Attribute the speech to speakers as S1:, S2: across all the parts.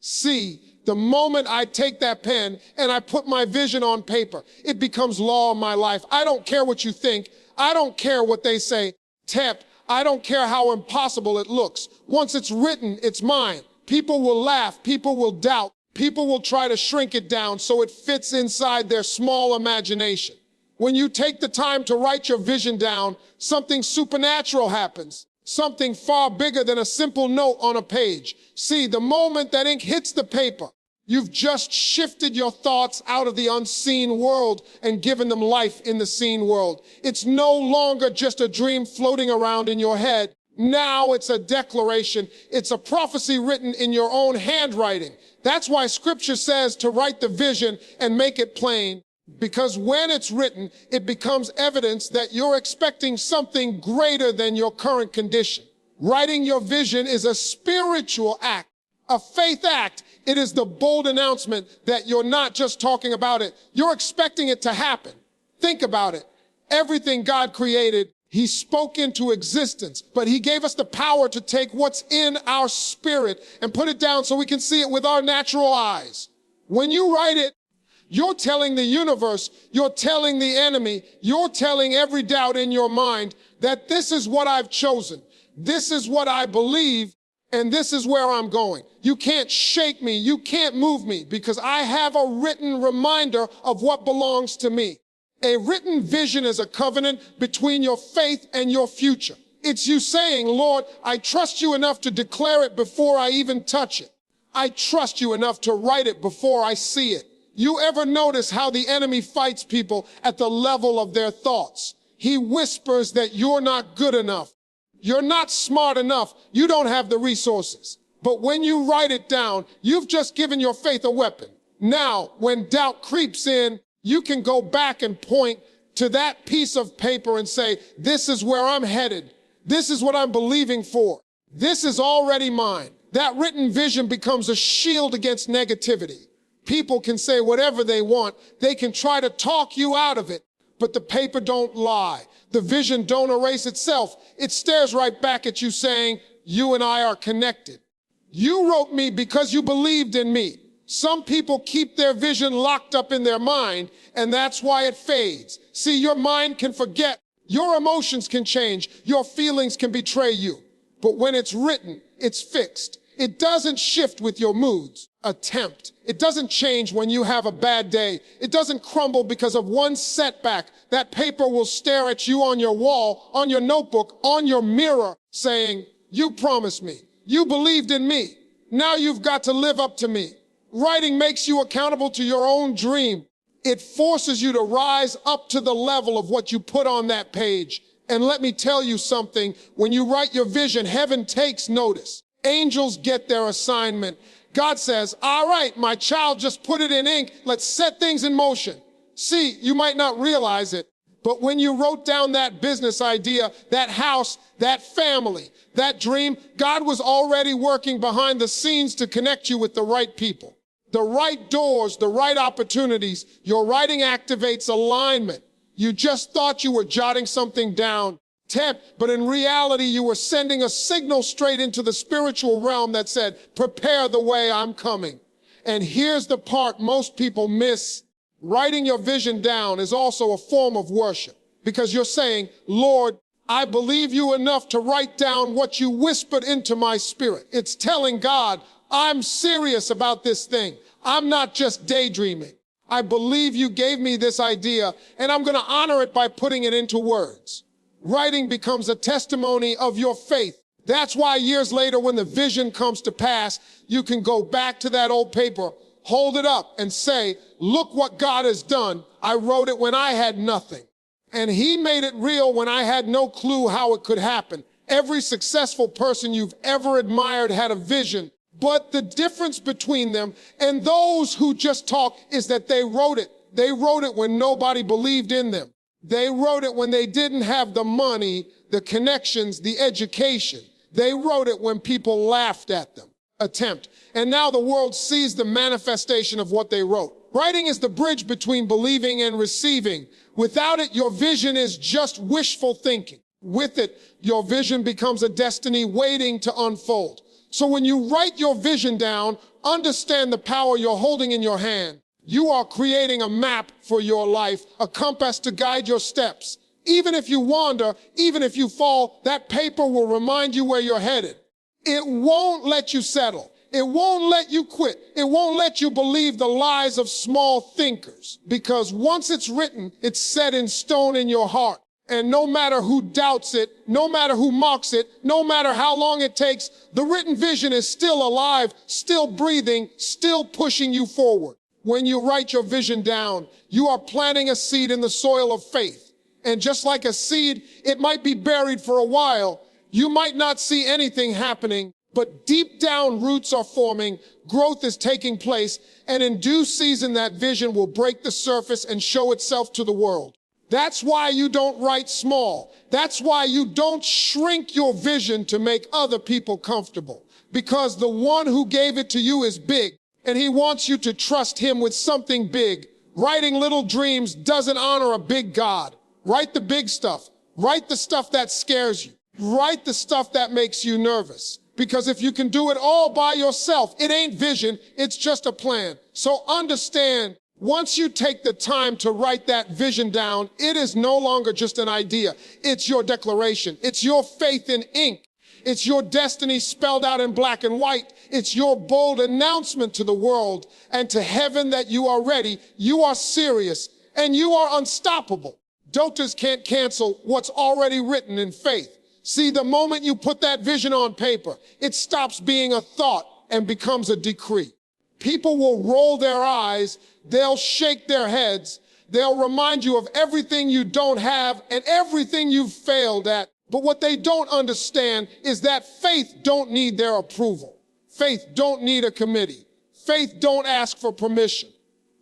S1: See, the moment I take that pen and I put my vision on paper, it becomes law in my life. I don't care what you think. I don't care what they say. I don't care how impossible it looks. Once it's written, it's mine. People will laugh. People will doubt. People will try to shrink it down so it fits inside their small imagination. When you take the time to write your vision down, something supernatural happens. Something far bigger than a simple note on a page. See, the moment that ink hits the paper, you've just shifted your thoughts out of the unseen world and given them life in the seen world. It's no longer just a dream floating around in your head. Now it's a declaration. It's a prophecy written in your own handwriting. That's why Scripture says to write the vision and make it plain. Because when it's written, it becomes evidence that you're expecting something greater than your current condition. Writing your vision is a spiritual act, a faith act. It is the bold announcement that you're not just talking about it, you're expecting it to happen. Think about it. Everything God created, He spoke into existence, but He gave us the power to take what's in our spirit and put it down so we can see it with our natural eyes. When you write it, you're telling the universe, you're telling the enemy, you're telling every doubt in your mind that this is what I've chosen. This is what I believe, and this is where I'm going. You can't shake me. You can't move me because I have a written reminder of what belongs to me. A written vision is a covenant between your faith and your future. It's you saying, Lord, I trust you enough to declare it before I even touch it. I trust you enough to write it before I see it. You ever notice how the enemy fights people at the level of their thoughts? He whispers that you're not good enough. You're not smart enough. You don't have the resources. But when you write it down, you've just given your faith a weapon. Now, when doubt creeps in, you can go back and point to that piece of paper and say, this is where I'm headed. This is what I'm believing for. This is already mine. That written vision becomes a shield against negativity. People can say whatever they want. They can try to talk you out of it, but the paper don't lie. The vision don't erase itself. It stares right back at you saying, you and I are connected. You wrote me because you believed in me. Some people keep their vision locked up in their mind, and that's why it fades. See, your mind can forget. Your emotions can change. Your feelings can betray you. But when it's written, it's fixed. It doesn't shift with your moods. Attempt. It doesn't change when you have a bad day. It doesn't crumble because of one setback. That paper will stare at you on your wall, on your notebook, on your mirror, saying, you promised me. You believed in me. Now you've got to live up to me. Writing makes you accountable to your own dream. It forces you to rise up to the level of what you put on that page. And let me tell you something. When you write your vision, heaven takes notice. Angels get their assignment. God says, all right, my child, just put it in ink. Let's set things in motion. See, you might not realize it, but when you wrote down that business idea, that house, that family, that dream, God was already working behind the scenes to connect you with the right people, the right doors, the right opportunities. Your writing activates alignment. You just thought you were jotting something down. But in reality, you were sending a signal straight into the spiritual realm that said, prepare the way, I'm coming. And here's the part most people miss. Writing your vision down is also a form of worship because you're saying, Lord, I believe you enough to write down what you whispered into my spirit. It's telling God, I'm serious about this thing. I'm not just daydreaming. I believe you gave me this idea and I'm going to honor it by putting it into words. Writing becomes a testimony of your faith. That's why years later, when the vision comes to pass, you can go back to that old paper, hold it up and say, look what God has done. I wrote it when I had nothing. And He made it real when I had no clue how it could happen. Every successful person you've ever admired had a vision. But the difference between them and those who just talk is that they wrote it. They wrote it when nobody believed in them. They wrote it when they didn't have the money, the connections, the education. They wrote it when people laughed at them. Attempt. And now the world sees the manifestation of what they wrote. Writing is the bridge between believing and receiving. Without it, your vision is just wishful thinking. With it, your vision becomes a destiny waiting to unfold. So when you write your vision down, Understand the power you're holding in your hand. You are creating a map for your life, a compass to guide your steps. Even if you wander, even if you fall, that paper will remind you where you're headed. It won't let you settle. It won't let you quit. It won't let you believe the lies of small thinkers. Because once it's written, it's set in stone in your heart. And no matter who doubts it, no matter who mocks it, no matter how long it takes, the written vision is still alive, still breathing, still pushing you forward. When you write your vision down, you are planting a seed in the soil of faith. And just like a seed, it might be buried for a while. You might not see anything happening, but deep down roots are forming, growth is taking place, and in due season that vision will break the surface and show itself to the world. That's why you don't write small. That's why you don't shrink your vision to make other people comfortable. Because the one who gave it to you is big, and he wants you to trust him with something big. Writing little dreams doesn't honor a big God. Write the big stuff. Write the stuff that scares you. Write the stuff that makes you nervous. Because if you can do it all by yourself, it ain't vision, it's just a plan. So understand, once you take the time to write that vision down, it is no longer just an idea. It's your declaration. It's your faith in ink. It's your destiny spelled out in black and white. It's your bold announcement to the world and to heaven that you are ready, you are serious, and you are unstoppable. Doubters can't cancel what's already written in faith. See, the moment you put that vision on paper, it stops being a thought and becomes a decree. People will roll their eyes, they'll shake their heads, they'll remind you of everything you don't have and everything you've failed at. But what they don't understand is that faith don't need their approval. Faith don't need a committee. Faith don't ask for permission.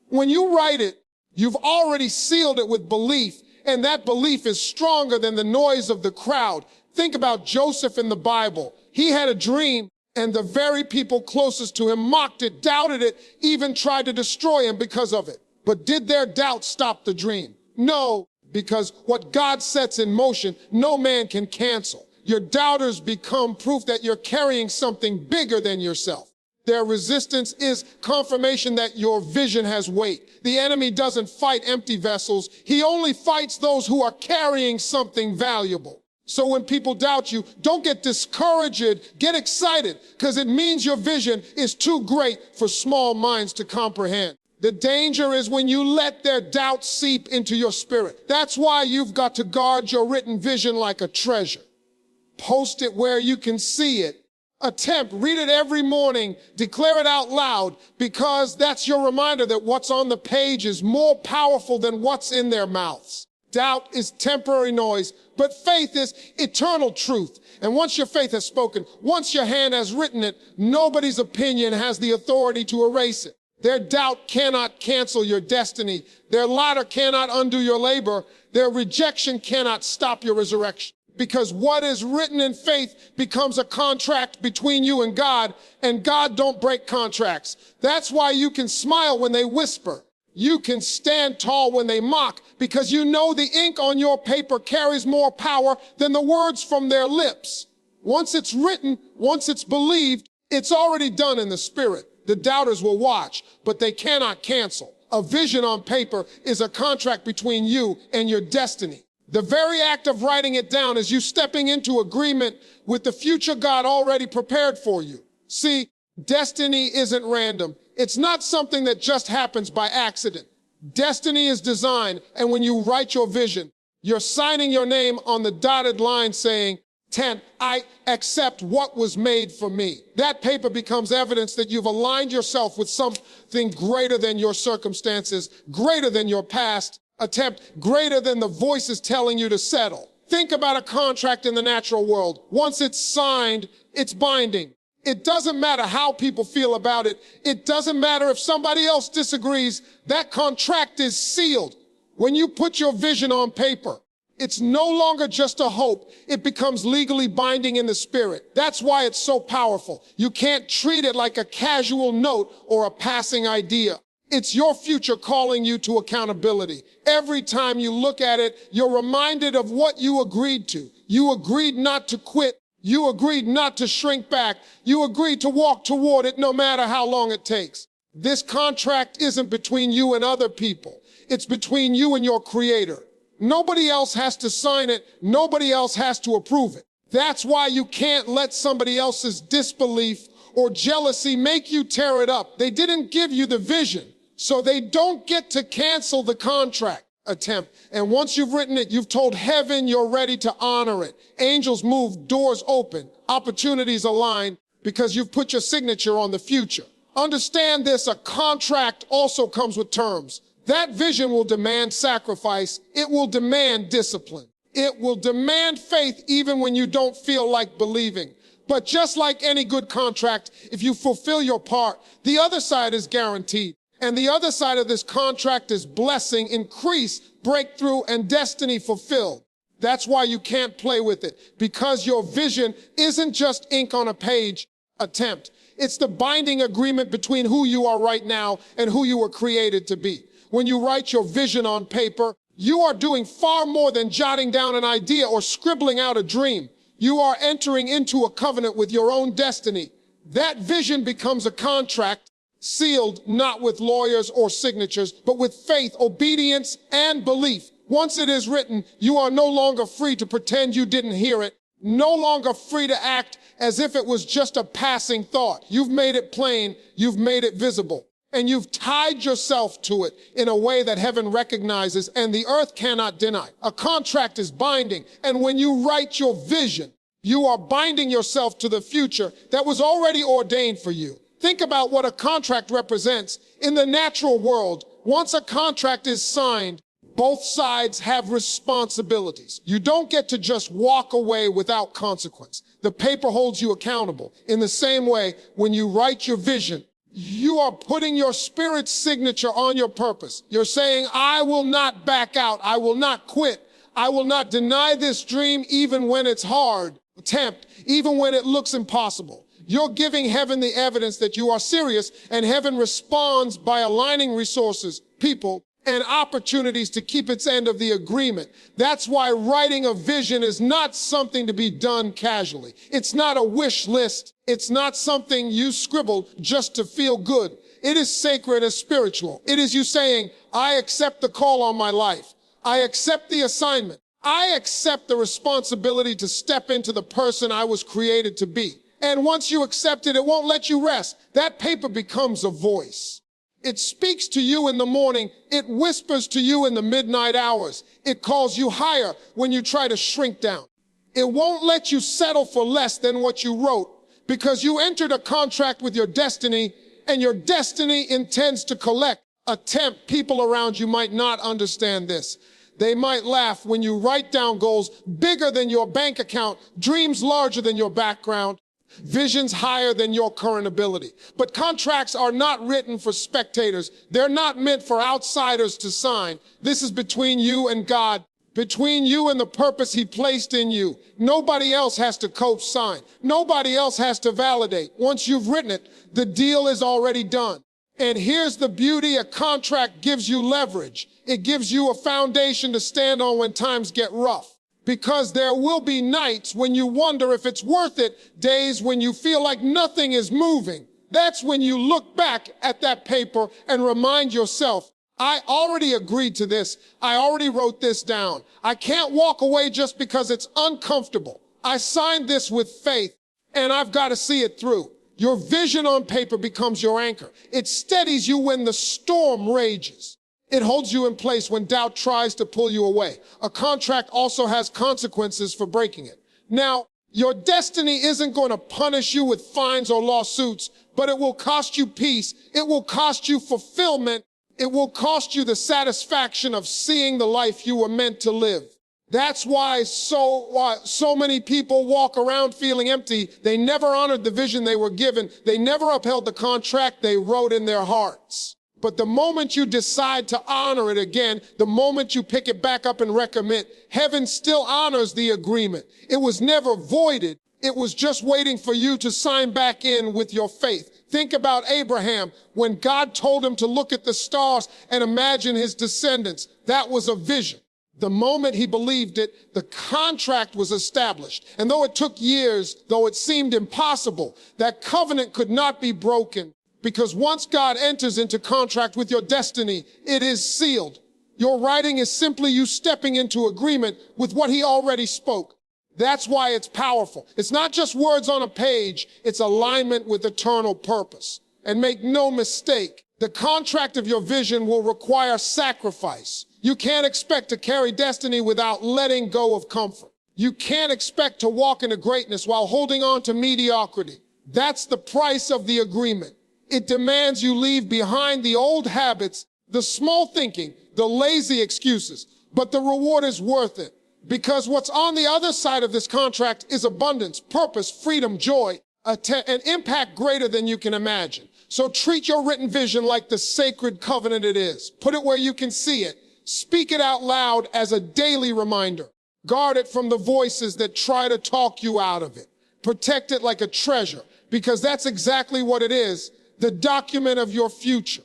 S1: When you write it, you've already sealed it with belief, and that belief is stronger than the noise of the crowd. Think about Joseph in the Bible. He had a dream, and the very people closest to him mocked it, doubted it, even tried to destroy him because of it. But did their doubt stop the dream? No, because what God sets in motion, no man can cancel. Your doubters become proof that you're carrying something bigger than yourself. Their resistance is confirmation that your vision has weight. The enemy doesn't fight empty vessels. He only fights those who are carrying something valuable. So when people doubt you, don't get discouraged, get excited, because it means your vision is too great for small minds to comprehend. The danger is when you let their doubt seep into your spirit. That's why you've got to guard your written vision like a treasure. Post it where you can see it. Read it every morning, declare it out loud, because that's your reminder that what's on the page is more powerful than what's in their mouths. Doubt is temporary noise, but faith is eternal truth. And once your faith has spoken, once your hand has written it, nobody's opinion has the authority to erase it. Their doubt cannot cancel your destiny. Their ladder cannot undo your labor. Their rejection cannot stop your resurrection. Because what is written in faith becomes a contract between you and God don't break contracts. That's why you can smile when they whisper. You can stand tall when they mock, because you know the ink on your paper carries more power than the words from their lips. Once it's written, once it's believed, it's already done in the spirit. The doubters will watch, but they cannot cancel. A vision on paper is a contract between you and your destiny. The very act of writing it down is you stepping into agreement with the future God already prepared for you. See, destiny isn't random. It's not something that just happens by accident. Destiny is designed, and when you write your vision, you're signing your name on the dotted line saying, 10, I accept what was made for me. That paper becomes evidence that you've aligned yourself with something greater than your circumstances, greater than your past attempt, greater than the voices telling you to settle. Think about a contract in the natural world. Once it's signed, it's binding. It doesn't matter how people feel about it. It doesn't matter if somebody else disagrees. That contract is sealed. When you put your vision on paper, it's no longer just a hope. It becomes legally binding in the spirit. That's why it's so powerful. You can't treat it like a casual note or a passing idea. It's your future calling you to accountability. Every time you look at it, you're reminded of what you agreed to. You agreed not to quit. You agreed not to shrink back. You agreed to walk toward it no matter how long it takes. This contract isn't between you and other people. It's between you and your Creator. Nobody else has to sign it. Nobody else has to approve it. That's why you can't let somebody else's disbelief or jealousy make you tear it up. They didn't give you the vision, so they don't get to cancel the contract attempt. And once you've written it, you've told heaven you're ready to honor it. Angels move, doors open, opportunities align, because you've put your signature on the future. Understand this, a contract also comes with terms. That vision will demand sacrifice. It will demand discipline. It will demand faith even when you don't feel like believing. But just like any good contract, if you fulfill your part, the other side is guaranteed. And the other side of this contract is blessing, increase, breakthrough, and destiny fulfilled. That's why you can't play with it, because your vision isn't just ink on a page attempt. It's the binding agreement between who you are right now and who you were created to be. When you write your vision on paper, you are doing far more than jotting down an idea or scribbling out a dream. You are entering into a covenant with your own destiny. That vision becomes a contract, sealed not with lawyers or signatures, but with faith, obedience, and belief. Once it is written, you are no longer free to pretend you didn't hear it, no longer free to act as if it was just a passing thought. You've made it plain, you've made it visible, and you've tied yourself to it in a way that heaven recognizes and the earth cannot deny. A contract is binding, and when you write your vision, you are binding yourself to the future that was already ordained for you. Think about what a contract represents. In the natural world, once a contract is signed, both sides have responsibilities. You don't get to just walk away without consequence. The paper holds you accountable. In the same way, when you write your vision, you are putting your spirit's signature on your purpose. You're saying, I will not back out. I will not quit. I will not deny this dream even when it's hard. Attempt, even when it looks impossible. You're giving heaven the evidence that you are serious, and heaven responds by aligning resources, people, and opportunities to keep its end of the agreement. That's why writing a vision is not something to be done casually. It's not a wish list. It's not something you scribbled just to feel good. It is sacred and spiritual. It is you saying, I accept the call on my life. I accept the assignment. I accept the responsibility to step into the person I was created to be. And once you accept it, it won't let you rest. That paper becomes a voice. It speaks to you in the morning. It whispers to you in the midnight hours. It calls you higher when you try to shrink down. It won't let you settle for less than what you wrote, because you entered a contract with your destiny, and your destiny intends to collect. Attempt. People around you might not understand this. They might laugh when you write down goals bigger than your bank account, dreams larger than your background, visions higher than your current ability. But contracts are not written for spectators. They're not meant for outsiders to sign. This is between you and God, between you and the purpose He placed in you. Nobody else has to co-sign. Nobody else has to validate. Once you've written it, the deal is already done. And here's the beauty, a contract gives you leverage. It gives you a foundation to stand on when times get rough. Because there will be nights when you wonder if it's worth it, days when you feel like nothing is moving. That's when you look back at that paper and remind yourself, I already agreed to this. I already wrote this down. I can't walk away just because it's uncomfortable. I signed this with faith, and I've got to see it through. Your vision on paper becomes your anchor. It steadies you when the storm rages. It holds you in place when doubt tries to pull you away. A contract also has consequences for breaking it. Now, your destiny isn't going to punish you with fines or lawsuits, but it will cost you peace. It will cost you fulfillment. It will cost you the satisfaction of seeing the life you were meant to live. That's why so many people walk around feeling empty. They never honored the vision they were given. They never upheld the contract they wrote in their hearts. But the moment you decide to honor it again, the moment you pick it back up and recommit, heaven still honors the agreement. It was never voided. It was just waiting for you to sign back in with your faith. Think about Abraham. When God told him to look at the stars and imagine his descendants, that was a vision. The moment he believed it, the contract was established. And though it took years, though it seemed impossible, that covenant could not be broken, because once God enters into contract with your destiny, it is sealed. Your writing is simply you stepping into agreement with what he already spoke. That's why it's powerful. It's not just words on a page, it's alignment with eternal purpose. And make no mistake, the contract of your vision will require sacrifice. You can't expect to carry destiny without letting go of comfort. You can't expect to walk into greatness while holding on to mediocrity. That's the price of the agreement. It demands you leave behind the old habits, the small thinking, the lazy excuses, but the reward is worth it. Because what's on the other side of this contract is abundance, purpose, freedom, joy, an impact greater than you can imagine. So treat your written vision like the sacred covenant it is. Put it where you can see it. Speak it out loud as a daily reminder. Guard it from the voices that try to talk you out of it. Protect it like a treasure, because that's exactly what it is, the document of your future.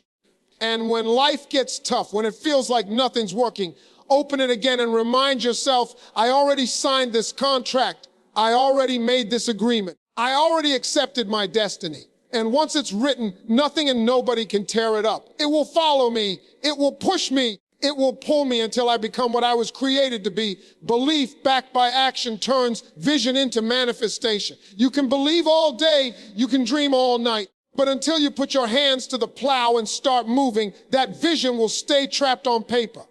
S1: And when life gets tough, when it feels like nothing's working, open it again and remind yourself, I already signed this contract. I already made this agreement. I already accepted my destiny. And once it's written, nothing and nobody can tear it up. It will follow me. It will push me. It will pull me until I become what I was created to be. Belief backed by action turns vision into manifestation. You can believe all day. You can dream all night. But until you put your hands to the plow and start moving, that vision will stay trapped on paper.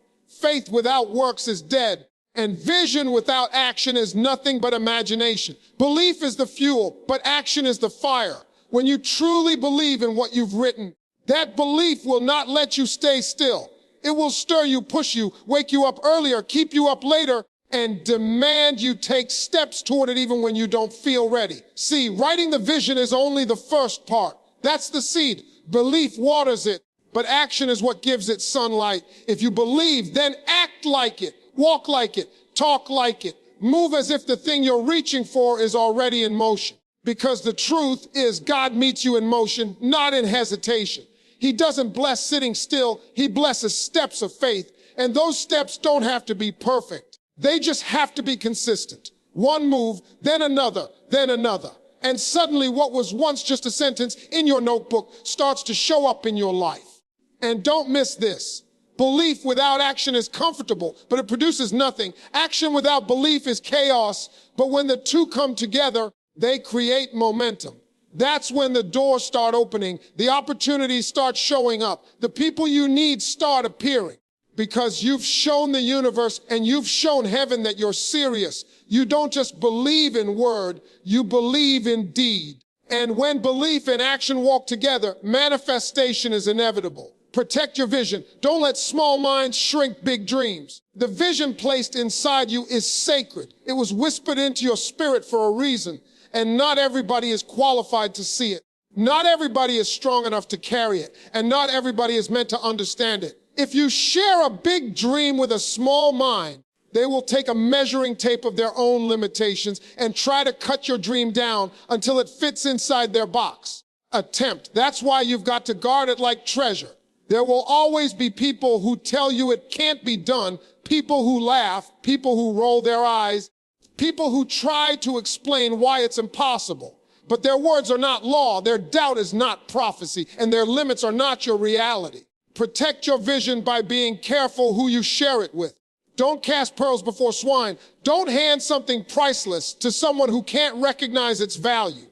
S1: Faith without works is dead, and vision without action is nothing but imagination. Belief is the fuel, but action is the fire. When you truly believe in what you've written, that belief will not let you stay still. It will stir you, push you, wake you up earlier, keep you up later, and demand you take steps toward it even when you don't feel ready. See, writing the vision is only the first part. That's the seed. Belief waters it, but action is what gives it sunlight. If you believe, then act like it, walk like it, talk like it, move as if the thing you're reaching for is already in motion. Because the truth is God meets you in motion, not in hesitation. He doesn't bless sitting still. He blesses steps of faith. And those steps don't have to be perfect. They just have to be consistent. One move, then another, then another. And suddenly what was once just a sentence in your notebook starts to show up in your life. And don't miss this. Belief without action is comfortable, but it produces nothing. Action without belief is chaos, but when the two come together, they create momentum. That's when the doors start opening, the opportunities start showing up, the people you need start appearing. Because you've shown the universe and you've shown heaven that you're serious. You don't just believe in word, you believe in deed. And when belief and action walk together, manifestation is inevitable. Protect your vision. Don't let small minds shrink big dreams. The vision placed inside you is sacred. It was whispered into your spirit for a reason, and not everybody is qualified to see it. Not everybody is strong enough to carry it, and not everybody is meant to understand it. If you share a big dream with a small mind, they will take a measuring tape of their own limitations and try to cut your dream down until it fits inside their box. Attempt. That's why you've got to guard it like treasure. There will always be people who tell you it can't be done, people who laugh, people who roll their eyes, people who try to explain why it's impossible. But their words are not law, their doubt is not prophecy, and their limits are not your reality. Protect your vision by being careful who you share it with. Don't cast pearls before swine. Don't hand something priceless to someone who can't recognize its value.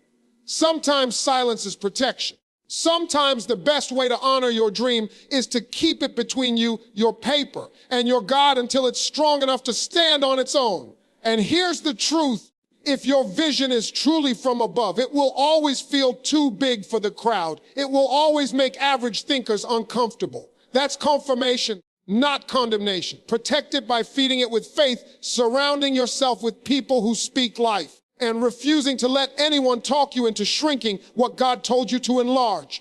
S1: Sometimes silence is protection. Sometimes the best way to honor your dream is to keep it between you, your paper, and your God until it's strong enough to stand on its own. And here's the truth. If your vision is truly from above, it will always feel too big for the crowd. It will always make average thinkers uncomfortable. That's confirmation, not condemnation. Protect it by feeding it with faith, surrounding yourself with people who speak life, and refusing to let anyone talk you into shrinking what God told you to enlarge.